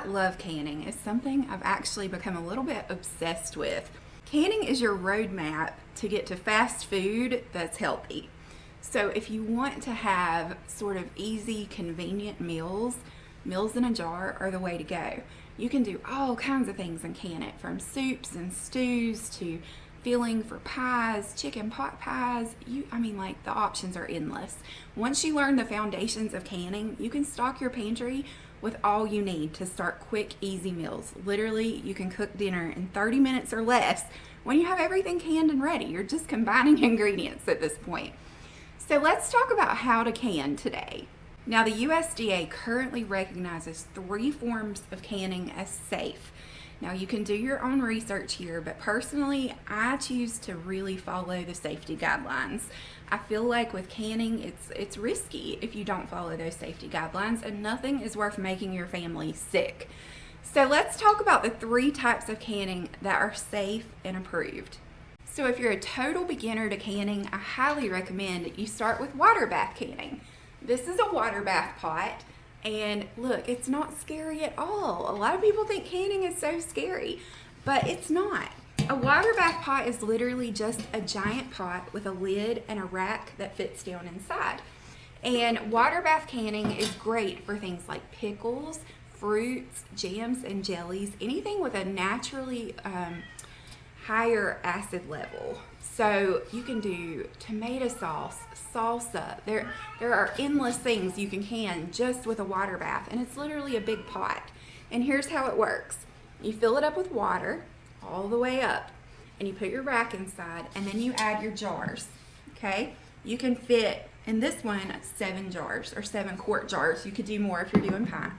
love canning. It's something I've actually become a little bit obsessed with. Canning is your roadmap to get to fast food that's healthy. So if you want to have sort of easy, convenient meals in a jar are the way to go. You can do all kinds of things and can it, from soups and stews to filling for pies, chicken pot pies. The options are endless. Once you learn the foundations of canning, you can stock your pantry with all you need to start quick, easy meals. Literally, you can cook dinner in 30 minutes or less when you have everything canned and ready. You're just combining ingredients at this point. So let's talk about how to can today. Now, the USDA currently recognizes 3 forms of canning as safe. Now, you can do your own research here, but personally, I choose to really follow the safety guidelines. I feel like with canning, it's risky if you don't follow those safety guidelines, and nothing is worth making your family sick. So let's talk about the 3 types of canning that are safe and approved. So if you're a total beginner to canning, I highly recommend you start with water bath canning. This is a water bath pot, and look, it's not scary at all. A lot of people think canning is so scary, but it's not. A water bath pot is literally just a giant pot with a lid and a rack that fits down inside. And water bath canning is great for things like pickles, fruits, jams, and jellies, anything with a naturally higher acid level. So you can do tomato sauce, salsa. There are endless things you can just with a water bath, and it's literally a big pot. And here's how it works. You fill it up with water all the way up, and you put your rack inside, and then you add your jars, okay? You can fit, in this one, 7 jars, or 7 quart jars. You could do more if you're doing pies.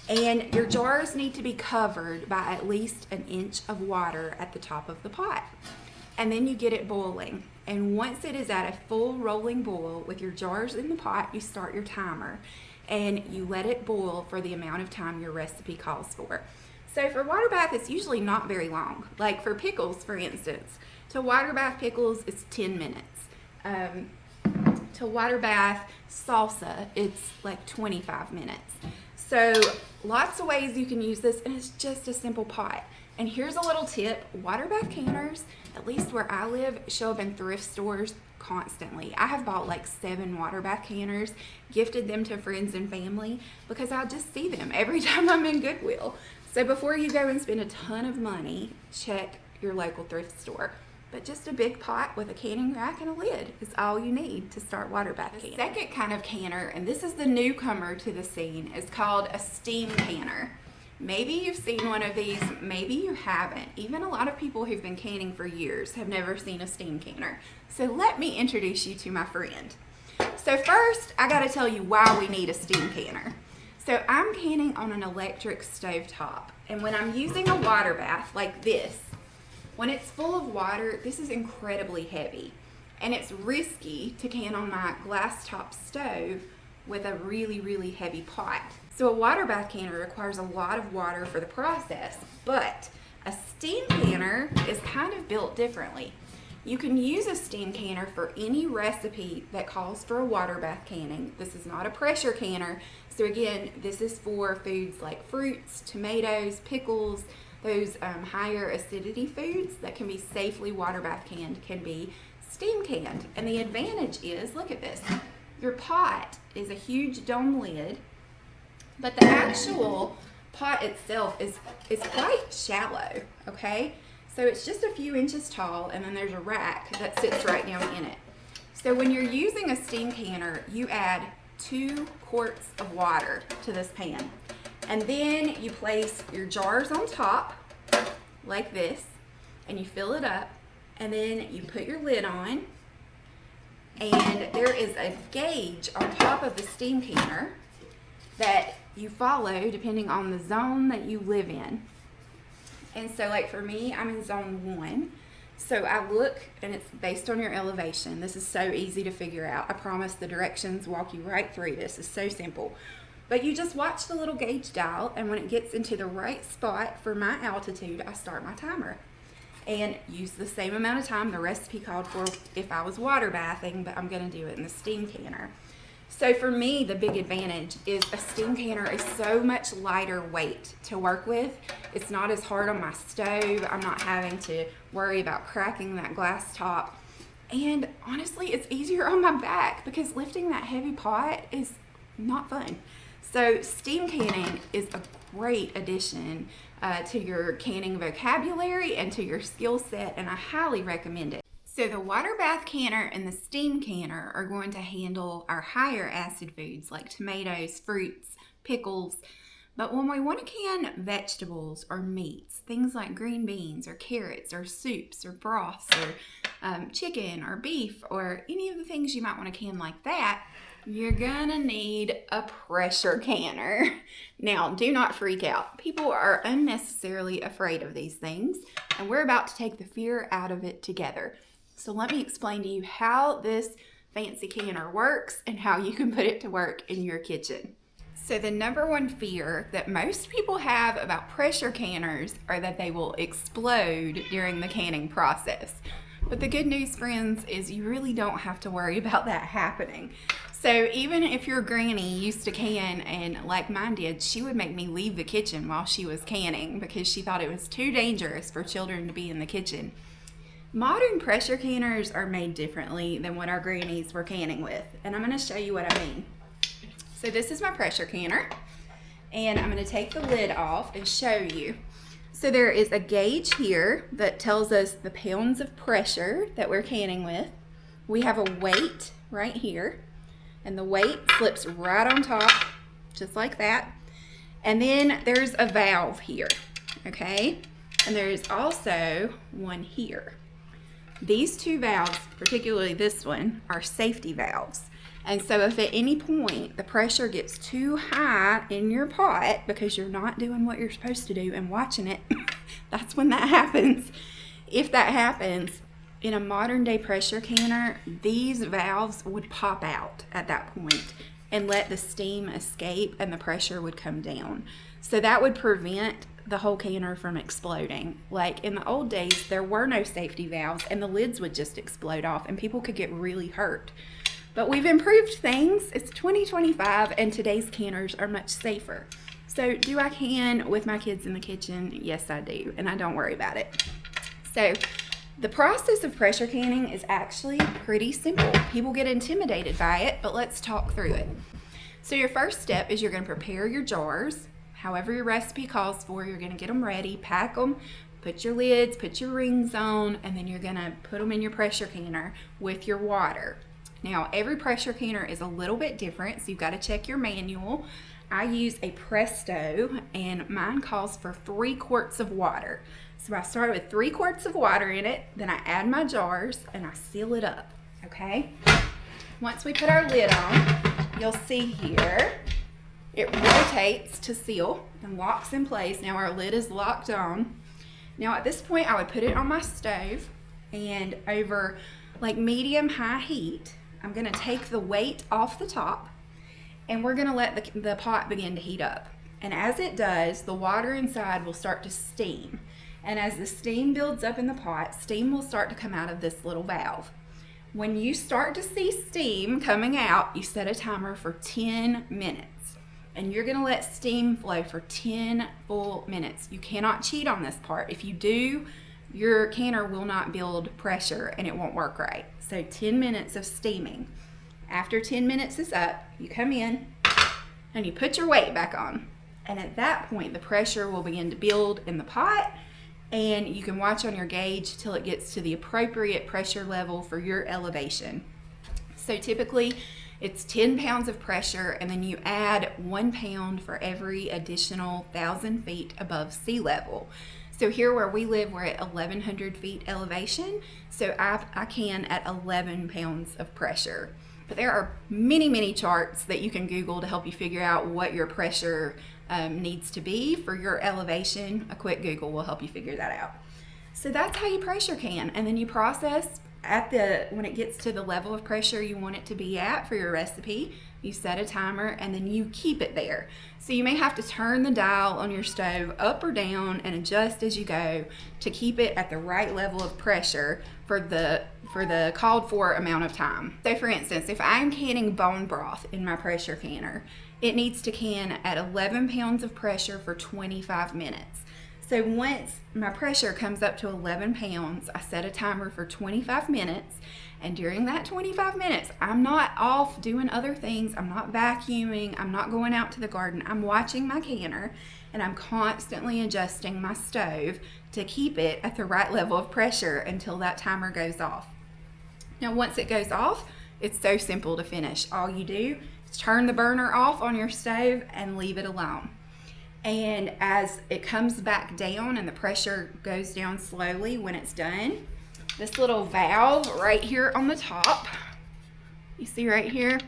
And your jars need to be covered by at least an inch of water at the top of the pot. And then you get it boiling. And once it is at a full rolling boil with your jars in the pot, you start your timer. And you let it boil for the amount of time your recipe calls for. So for water bath, it's usually not very long. Like for pickles, for instance, to water bath pickles, it's 10 minutes. To water bath salsa, it's like 25 minutes. So lots of ways you can use this, and it's just a simple pot. And here's a little tip. Water bath canners, at least where I live, show up in thrift stores constantly. I have bought like 7 water bath canners, gifted them to friends and family because I just see them every time I'm in Goodwill. So before you go and spend a ton of money, check your local thrift store. But just a big pot with a canning rack and a lid is all you need to start water bath canning. The second kind of canner, and this is the newcomer to the scene, is called a steam canner. Maybe you've seen one of these, maybe you haven't. Even a lot of people who've been canning for years have never seen a steam canner. So let me introduce you to my friend. So first, I gotta tell you why we need a steam canner. So I'm canning on an electric stove top, and when I'm using a water bath like this, when it's full of water, this is incredibly heavy, and it's risky to can on my glass top stove with a really, really heavy pot. So a water bath canner requires a lot of water for the process, but a steam canner is kind of built differently. You can use a steam canner for any recipe that calls for a water bath canning. This is not a pressure canner. So again, this is for foods like fruits, tomatoes, pickles, those higher acidity foods that can be safely water bath canned can be steam canned. And the advantage is, look at this, your pot is a huge dome lid, but the actual pot itself is quite shallow, okay? So it's just a few inches tall, and then there's a rack that sits right down in it. So when you're using a steam canner, you add 2 quarts of water to this pan. And then you place your jars on top, like this, and you fill it up, and then you put your lid on, and there is a gauge on top of the steam canner that you follow depending on the zone that you live in. And so like for me, I'm in zone 1. So I look, and it's based on your elevation. This is so easy to figure out. I promise the directions walk you right through this. It's so simple. But you just watch the little gauge dial, and when it gets into the right spot for my altitude, I start my timer. And use the same amount of time the recipe called for if I was water bathing, but I'm gonna do it in the steam canner. So for me, the big advantage is a steam canner is so much lighter weight to work with. It's not as hard on my stove. I'm not having to worry about cracking that glass top. And honestly, it's easier on my back because lifting that heavy pot is not fun. So steam canning is a great addition to your canning vocabulary and to your skill set, and I highly recommend it. So the water bath canner and the steam canner are going to handle our higher acid foods like tomatoes, fruits, pickles. But when we want to can vegetables or meats, things like green beans or carrots or soups or broths or chicken or beef or any of the things you might want to can like that, you're gonna need a pressure canner. Now, do not freak out. People are unnecessarily afraid of these things, and we're about to take the fear out of it together. So let me explain to you how this fancy canner works and how you can put it to work in your kitchen. So the number one fear that most people have about pressure canners are that they will explode during the canning process. But the good news, friends, is you really don't have to worry about that happening. So even if your granny used to can, and like mine did, she would make me leave the kitchen while she was canning because she thought it was too dangerous for children to be in the kitchen. Modern pressure canners are made differently than what our grannies were canning with, and I'm going to show you what I mean. So this is my pressure canner, and I'm going to take the lid off and show you. So there is a gauge here that tells us the pounds of pressure that we're canning with. We have a weight right here, and the weight slips right on top, just like that. And then there's a valve here, okay? And there's also one here. These two valves, particularly this one, are safety valves. And so if at any point the pressure gets too high in your pot because you're not doing what you're supposed to do and watching it, that's when that happens. If that happens, in a modern day pressure canner, these valves would pop out at that point and let the steam escape and the pressure would come down. So that would prevent the whole canner from exploding. Like in the old days, there were no safety valves and the lids would just explode off and people could get really hurt. But we've improved things. It's 2025 and today's canners are much safer. So do I can with my kids in the kitchen? Yes, I do, and I don't worry about it. So the process of pressure canning is actually pretty simple. People get intimidated by it, but let's talk through it. So your first step is you're going to prepare your jars. However your recipe calls for, you're going to get them ready, pack them, put your lids, put your rings on, and then you're going to put them in your pressure canner with your water. Now, every pressure canner is a little bit different, so you've got to check your manual. I use a Presto, and mine calls for 3 quarts of water. So I start with 3 quarts of water in it, then I add my jars, and I seal it up, okay? Once we put our lid on, you'll see here, it rotates to seal and locks in place. Now our lid is locked on. Now at this point, I would put it on my stove, and over like medium-high heat, I'm gonna take the weight off the top, and we're gonna let the pot begin to heat up. And as it does, the water inside will start to steam. And as the steam builds up in the pot, steam will start to come out of this little valve. When you start to see steam coming out, you set a timer for 10 minutes. And you're gonna let steam flow for 10 full minutes. You cannot cheat on this part. If you do, your canner will not build pressure and it won't work right. So 10 minutes of steaming. After 10 minutes is up, you come in and you put your weight back on. And at that point, the pressure will begin to build in the pot, and you can watch on your gauge till it gets to the appropriate pressure level for your elevation. So typically it's 10 pounds of pressure, and then you add 1 pound for every additional 1,000 feet above sea level. So here where we live, we're at 1,100 feet elevation, so I can at 11 pounds of pressure. But there are many, many charts that you can Google to help you figure out what your pressure needs to be for your elevation. A quick Google will help you figure that out. So that's how you pressure can, and then you process when it gets to the level of pressure you want it to be at for your recipe. you set a timer, and then you keep it there. So you may have to turn the dial on your stove up or down and adjust as you go to keep it at the right level of pressure for the called for amount of time. So for instance, if I'm canning bone broth in my pressure canner, it needs to can at 11 pounds of pressure for 25 minutes. So once my pressure comes up to 11 pounds, I set a timer for 25 minutes. And during that 25 minutes, I'm not off doing other things. I'm not vacuuming. I'm not going out to the garden. I'm watching my canner, and I'm constantly adjusting my stove to keep it at the right level of pressure until that timer goes off. Now, once it goes off, it's so simple to finish. All you do is turn the burner off on your stove and leave it alone. And as it comes back down and the pressure goes down slowly when it's done, this little valve right here on the top, you see right here,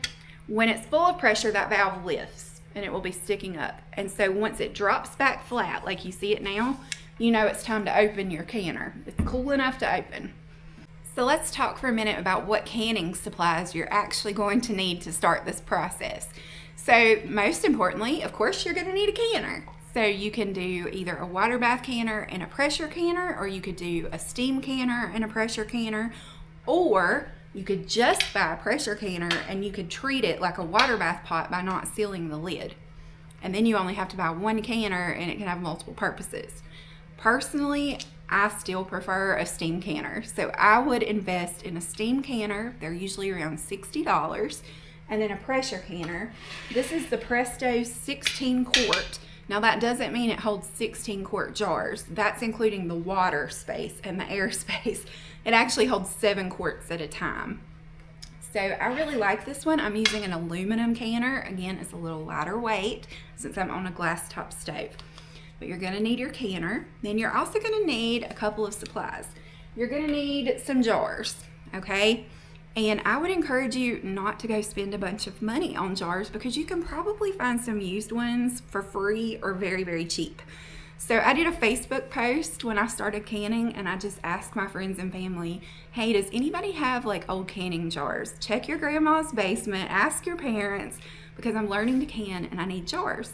when it's full of pressure, that valve lifts and it will be sticking up. And so once it drops back flat, like you see it now, you know it's time to open your canner. It's cool enough to open. So let's talk for a minute about what canning supplies you're actually going to need to start this process. So most importantly, of course, you're going to need a canner. So you can do either a water bath canner and a pressure canner, or you could do a steam canner and a pressure canner, or you could just buy a pressure canner and you could treat it like a water bath pot by not sealing the lid. And then you only have to buy one canner and it can have multiple purposes. Personally, I still prefer a steam canner. So I would invest in a steam canner. They're usually around $60. And then a pressure canner. This is the Presto 16 quart. Now that doesn't mean it holds 16 quart jars. That's including the water space and the air space. It actually holds 7 quarts at a time. So I really like this one. I'm using an aluminum canner. Again, it's a little lighter weight since I'm on a glass top stove. But you're gonna need your canner. Then you're also gonna need a couple of supplies. You're gonna need some jars, okay? And I would encourage you not to go spend a bunch of money on jars because you can probably find some used ones for free or very, very cheap. So I did a Facebook post when I started canning, and I just asked my friends and family, hey, does anybody have like old canning jars? Check your grandma's basement, ask your parents, because I'm learning to can and I need jars.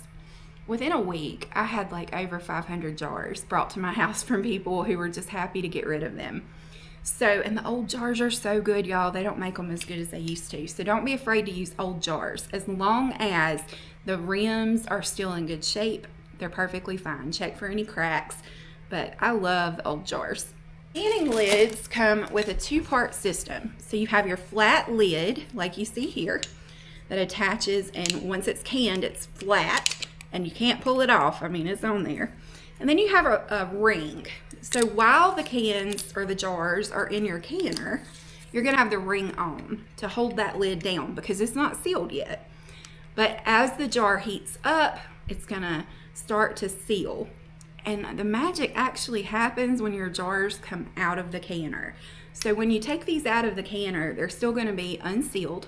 Within a week, I had like over 500 jars brought to my house from people who were just happy to get rid of them. So, and the old jars are so good, y'all. They don't make them as good as they used to. So don't be afraid to use old jars. As long as the rims are still in good shape, they're perfectly fine. Check for any cracks, but I love the old jars. Canning lids come with a 2-part system. So you have your flat lid, like you see here, that attaches, and once it's canned, it's flat, and you can't pull it off. I mean, it's on there. And then you have a ring. So while the cans or the jars are in your canner, you're gonna have the ring on to hold that lid down because it's not sealed yet. But as the jar heats up, it's gonna start to seal. And the magic actually happens when your jars come out of the canner. So when you take these out of the canner, they're still gonna be unsealed,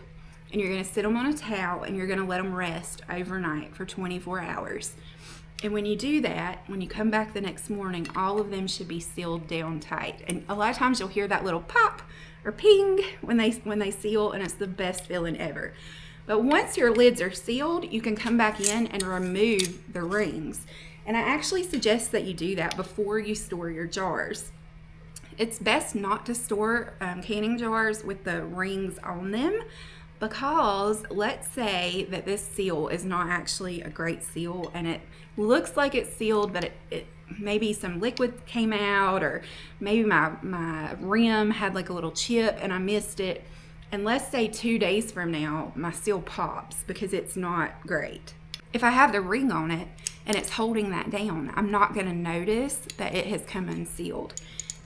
and you're gonna sit them on a towel and you're gonna let them rest overnight for 24 hours. And when you do that, when you come back the next morning, all of them should be sealed down tight. And a lot of times you'll hear that little pop or ping when they seal, and it's the best feeling ever. But once your lids are sealed, you can come back in and remove the rings. And I actually suggest that you do that before you store your jars. It's best not to store canning jars with the rings on them, because let's say that this seal is not actually a great seal and it looks like it's sealed, but it maybe some liquid came out, or maybe my rim had like a little chip and I missed it. And let's say 2 days from now, my seal pops because it's not great. If I have the ring on it and it's holding that down, I'm not gonna notice that it has come unsealed.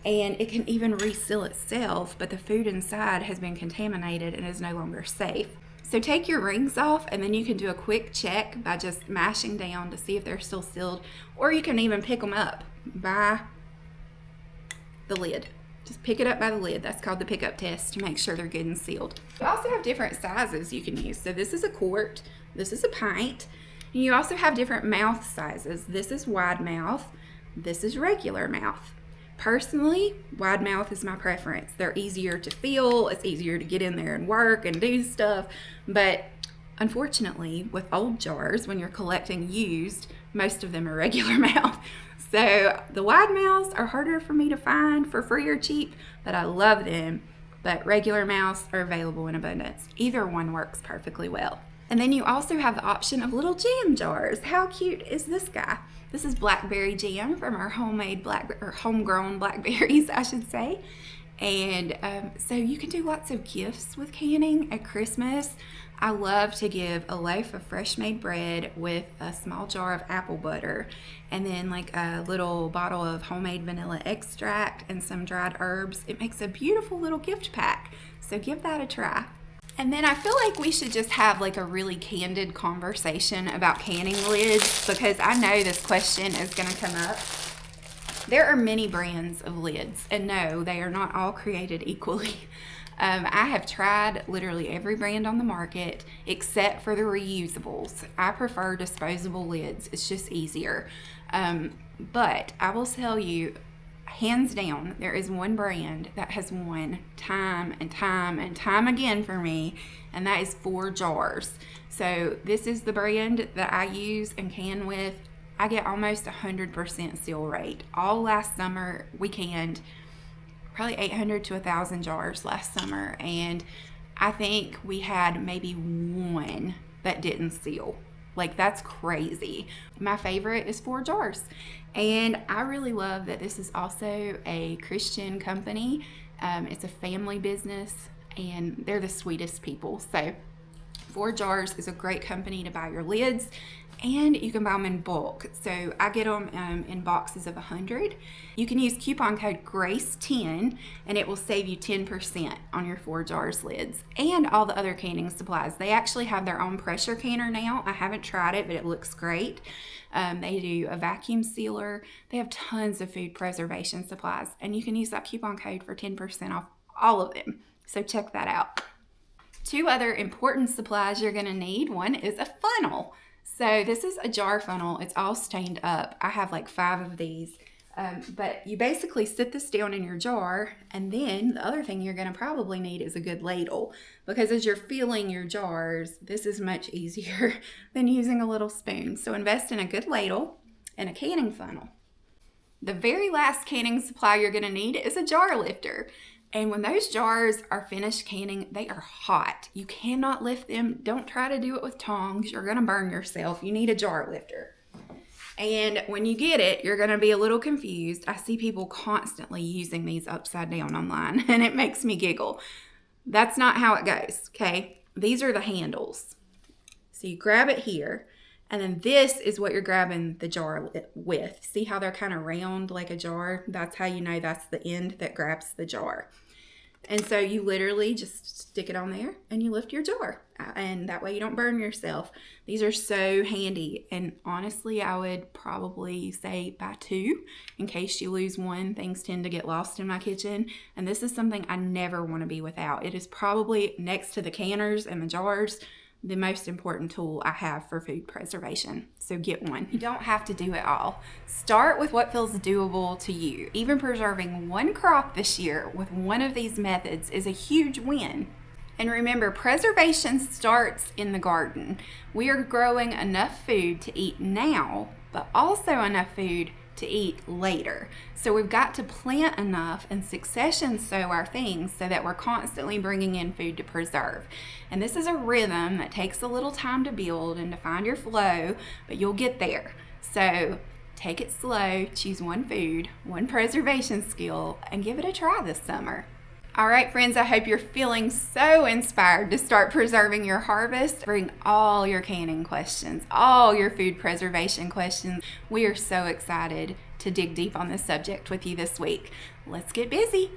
And it can even reseal itself, but the food inside has been contaminated and is no longer safe. So take your rings off, and then you can do a quick check by just mashing down to see if they're still sealed, or you can even pick them up by the lid. Just pick it up by the lid. That's called the pickup test to make sure they're good and sealed. You also have different sizes you can use. So this is a quart, this is a pint, and you also have different mouth sizes. This is wide mouth, this is regular mouth. Personally, wide mouth is my preference. They're easier to feel, it's easier to get in there and work and do stuff, but Unfortunately, with old jars, when you're collecting used, most of them are regular mouth. So the wide mouths are harder for me to find for free or cheap, but I love them. But regular mouths are available in abundance. Either one works perfectly well. And then you also have the option of little jam jars. How cute is this guy? This is blackberry jam from our homegrown blackberries, I should say. And so you can do lots of gifts with canning at Christmas. I love to give a loaf of fresh made bread with a small jar of apple butter, and then like a little bottle of homemade vanilla extract and some dried herbs. It makes a beautiful little gift pack. So give that a try. And then I feel like we should just have like a really candid conversation about canning lids, because I know this question is going to come up. There are many brands of lids, and no, they are not all created equally. I have tried literally every brand on the market except for the reusables. I prefer disposable lids. It's just easier. But I will tell you, hands down, there is one brand that has won time and time and time again for me, and that is 4 Jars. So this is the brand that I use and can with. I get almost 100% seal rate. All last summer we canned probably 800 to 1,000 jars last summer, and I think we had maybe 1 that didn't seal. Like, that's crazy. My favorite is 4 Jars, and I really love that this is also a Christian company. It's a family business, and they're the sweetest people. So 4 Jars is a great company to buy your lids, and you can buy them in bulk. So I get them in boxes of 100. You can use coupon code GRACE10 and it will save you 10% on your 4 Jars lids and all the other canning supplies. They actually have their own pressure canner now. I haven't tried it, but it looks great. They do a vacuum sealer. They have tons of food preservation supplies, and you can use that coupon code for 10% off all of them. So check that out. 2 other important supplies you're gonna need. One is a funnel. So this is a jar funnel. It's all stained up. I have like 5 of these. But you basically sit this down in your jar, and then the other thing you're going to probably need is a good ladle, because as you're filling your jars, this is much easier than using a little spoon. So invest in a good ladle and a canning funnel. The very last canning supply you're going to need is a jar lifter. And when those jars are finished canning, they are hot. You cannot lift them. Don't try to do it with tongs. You're going to burn yourself. You need a jar lifter. And when you get it, you're going to be a little confused. I see people constantly using these upside down online, and it makes me giggle. That's not how it goes, okay? These are the handles. So you grab it here, and then this is what you're grabbing the jar with. See how they're kind of round like a jar? That's how you know that's the end that grabs the jar. And so you literally just stick it on there and you lift your jar, and that way you don't burn yourself. These are so handy, and honestly I would probably say buy 2 in case you lose one. Things tend to get lost in my kitchen, and this is something I never want to be without. It is probably, next to the canners and the jars, the most important tool I have for food preservation. So get one. You don't have to do it all. Start with what feels doable to you. Even preserving 1 crop this year with one of these methods is a huge win. And remember, preservation starts in the garden. We are growing enough food to eat now, but also enough food to eat later. So we've got to plant enough and succession sow our things so that we're constantly bringing in food to preserve. And this is a rhythm that takes a little time to build and to find your flow, but you'll get there. So take it slow, choose one food, one preservation skill, and give it a try this summer. All right, friends, I hope you're feeling so inspired to start preserving your harvest. Bring all your canning questions, all your food preservation questions. We are so excited to dig deep on this subject with you this week. Let's get busy.